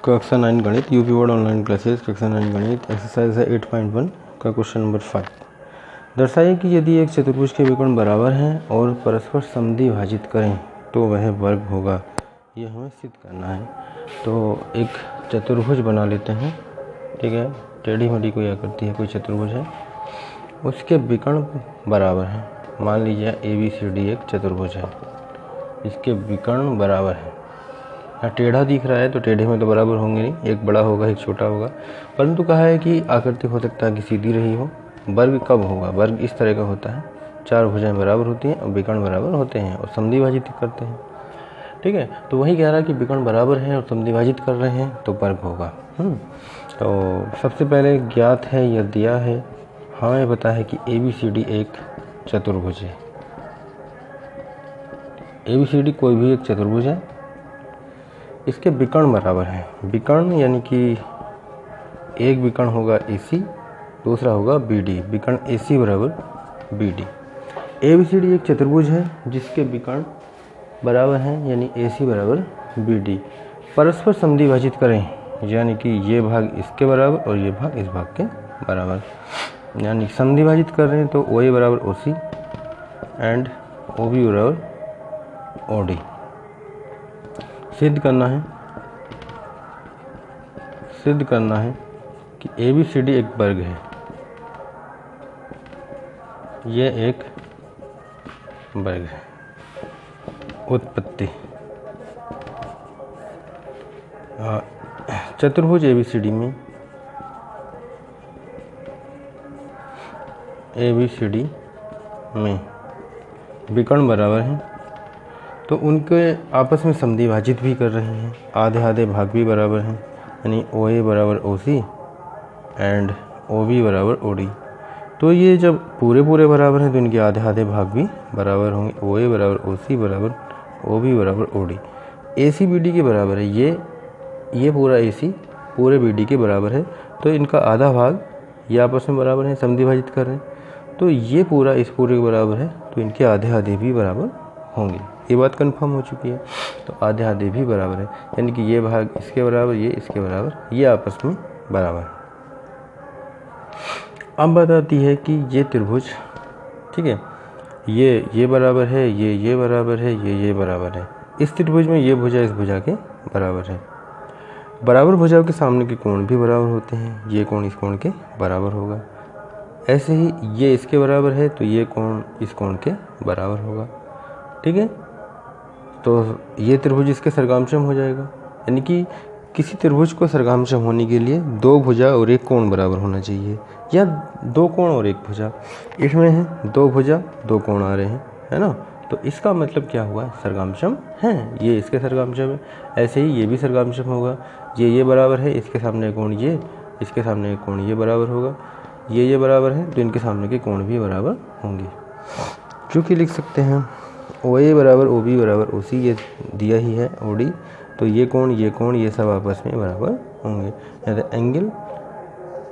कक्षा 9 गणित UP board online classes कक्षा 9 गणित एक्सरसाइज है 8.1 का क्वेश्चन नंबर 5। दर्शाइए कि यदि एक चतुर्भुज के विकर्ण बराबर हैं और परस्पर समद्वि विभाजित करें तो वह वर्ग होगा। यह हमें सिद्ध करना है। तो एक चतुर्भुज बना लेते हैं, ठीक है। टेढ़ी मेढ़ी कोई आकृति है, कोई चतुर्भुज है, उसके विकर्ण बराबर हैं। मान लीजिए ABCD एक चतुर्भुज है, इसके विकर्ण बराबर है। यहाँ टेढ़ा दिख रहा है तो टेढ़े में तो बराबर होंगे नहीं, एक बड़ा होगा एक छोटा होगा, परंतु कहा है कि आकृति हो सकता है कि सीधी रही हो। वर्ग कब होगा? वर्ग इस तरह का होता है, चार भुजाएं बराबर होती हैं और विकर्ण बराबर होते हैं और समद्वि विभाजित करते हैं, ठीक है। तो वही कह रहा है कि विकर्ण बराबर हैं और समद्वि विभाजित कर रहे हैं तो वर्ग होगा। तो सबसे पहले ज्ञात है या दिया है, हमें पता है कि ABCD एक चतुर्भुज है। ABCD कोई भी एक चतुर्भुज है, इसके विकर्ण बराबर हैं। विकर्ण यानी कि एक विकर्ण होगा AC, दूसरा होगा BD। विकर्ण AC बराबर BD। ABCD एक चतुर्भुज है जिसके विकर्ण बराबर हैं, यानी AC बराबर BD। परस्पर समद्वि विभाजित करें, यानी कि ये भाग इसके बराबर और ये भाग इस भाग के बराबर, यानी समद्वि विभाजित कर रहे हैं तो OA बराबर OC एंड OB बराबर OD। सिद्ध करना है कि ABCD एक वर्ग है। ये एक वर्ग है। उत्पत्ति, चतुर्भुज ABCD में विकर्ण बराबर हैं तो उनके आपस में समद्वि विभाजित भी कर रहे हैं। आधे आधे भाग भी बराबर हैं, यानी OA बराबर OC एंड OB बराबर OD। तो ये जब पूरे बराबर हैं तो इनके आधे आधे भाग भी बराबर होंगे। OA बराबर OC बराबर OB बराबर OD। AC BD के बराबर है। ये पूरा AC पूरे BD के बराबर है, तो इनका आधा भाग ये आपस में बराबर है, समद्वि विभाजित कर रहे हैं। तो ये पूरा इस पूरे के बराबर है, तो इनके आधे आधे भी बराबर होंगे। ये बात कंफर्म हो चुकी है। तो आधे आधे भी बराबर है, यानी कि ये भाग इसके बराबर, ये इसके बराबर, ये आपस में बराबर। अब बताती है कि ये त्रिभुज, ठीक है, ये बराबर है, ये बराबर है, ये बराबर है। इस त्रिभुज में ये भुजा इस भुजा के बराबर है। बराबर भुजाओं के सामने के कोण भी बराबर होते हैं। ये कोण इस कोण के बराबर होगा। ऐसे ही ये इसके बराबर है तो ये कोण इस कोण के बराबर होगा, ठीक है। तो ये त्रिभुज इसके सर्गांशम हो जाएगा, यानी कि किसी त्रिभुज को सर्गांशम होने के लिए दो भुजा और एक कोण बराबर होना चाहिए, या दो कोण और एक भुजा। इसमें है दो भुजा दो कोण आ रहे हैं, है ना। तो इसका मतलब क्या हुआ? सर्गांशम है। ये इसके सर्गांशम है। ऐसे ही ये भी सर्गांशम होगा। ये बराबर है, इसके सामने कोण ये, इसके सामने कोण ये बराबर होगा। ये बराबर है तो इनके सामने के कोण भी बराबर होंगे। चूँकि लिख सकते हैं OA बराबर OB बराबर OC, ये दिया ही है OD। तो ये कोण ये सब आपस में बराबर होंगे। एंगल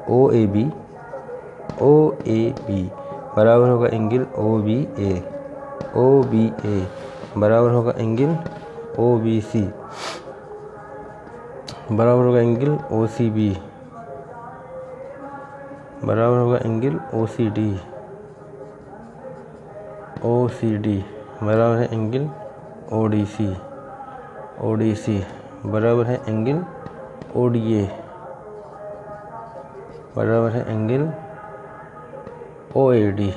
OAB बराबर होगा एंगल OBA बराबर होगा एंगल OBC बराबर होगा एंगल OCB बराबर होगा एंगल OCD बराबर है एंगल ODC बराबर है एंगल ODA बराबर है एंगल OAD,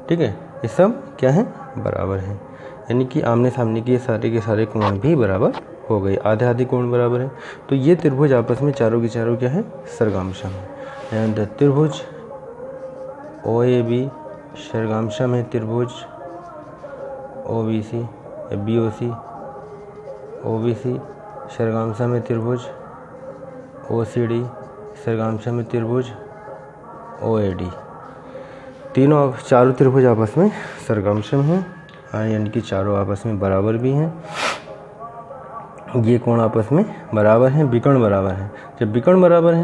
ठीक है। ये सब क्या है? बराबर हैं, यानी कि आमने सामने के सारे कोण भी बराबर हो गए। आधे आधे कोण बराबर है, तो ये त्रिभुज आपस में चारों के चारों क्या है? सर्गांशम है। एंड त्रिभुज OAB सर्गांशम है त्रिभुज OBC BOC। OBC सर्गांशम है त्रिभुज OCD सर्गांशम है त्रिभुज OAD। चारों त्रिभुज आपस में सर्गांशम हैं, यानी कि चारों आपस में बराबर भी हैं। ये कोण आपस में बराबर हैं, विकर्ण बराबर हैं। जब विकर्ण बराबर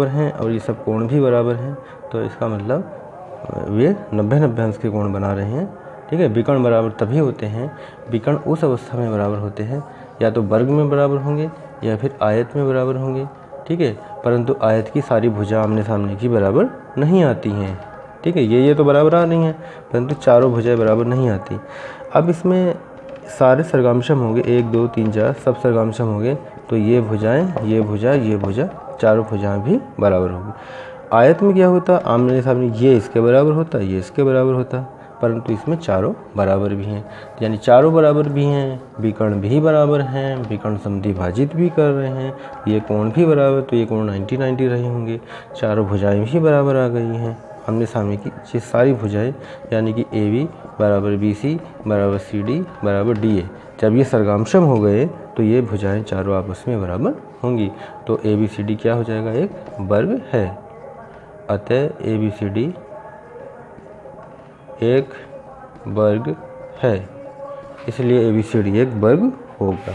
हैं और ये सब कोण भी बराबर हैं, तो इसका मतलब वे 90-90 अंश के कोण बना रहे हैं, ठीक है। विकर्ण बराबर तभी होते हैं, विकर्ण उस अवस्था में बराबर होते हैं या तो वर्ग में बराबर होंगे या फिर आयत में बराबर होंगे, ठीक है। परंतु आयत की सारी भुजा आमने सामने की बराबर नहीं आती हैं, ठीक है। ये तो बराबर आ रही हैं, परंतु चारों भुजाएं बराबर नहीं आती। अब इसमें सारे सरगामशम होंगे, 1 2 3 4 सब सरगामशम होंगे, तो ये भुजाएं, ये भुजा, चारों भुजाएं भी बराबर होगी। आयत में क्या होता, आमने सामने ये इसके बराबर होता, ये इसके बराबर होता, परंतु इसमें चारों बराबर भी हैं, यानी चारों बराबर भी हैं, विकर्ण भी बराबर हैं, विकर्ण समद्विभाजित भी कर रहे हैं, ये कोण भी बराबर, तो ये कोण 90 90 रहे होंगे, चारों भुजाएं भी बराबर आ गई हैं आमने सामने की ये सारी भुजाएं, यानी कि AB बराबर BC बराबर CD बराबर DA। जब ये सरगामशम हो गए तो ये भुजाएं चारों आपस में बराबर होंगी, तो ABCD क्या हो जाएगा, एक वर्ग है। अतः ABCD एक वर्ग है, इसलिए ABCD एक वर्ग होगा।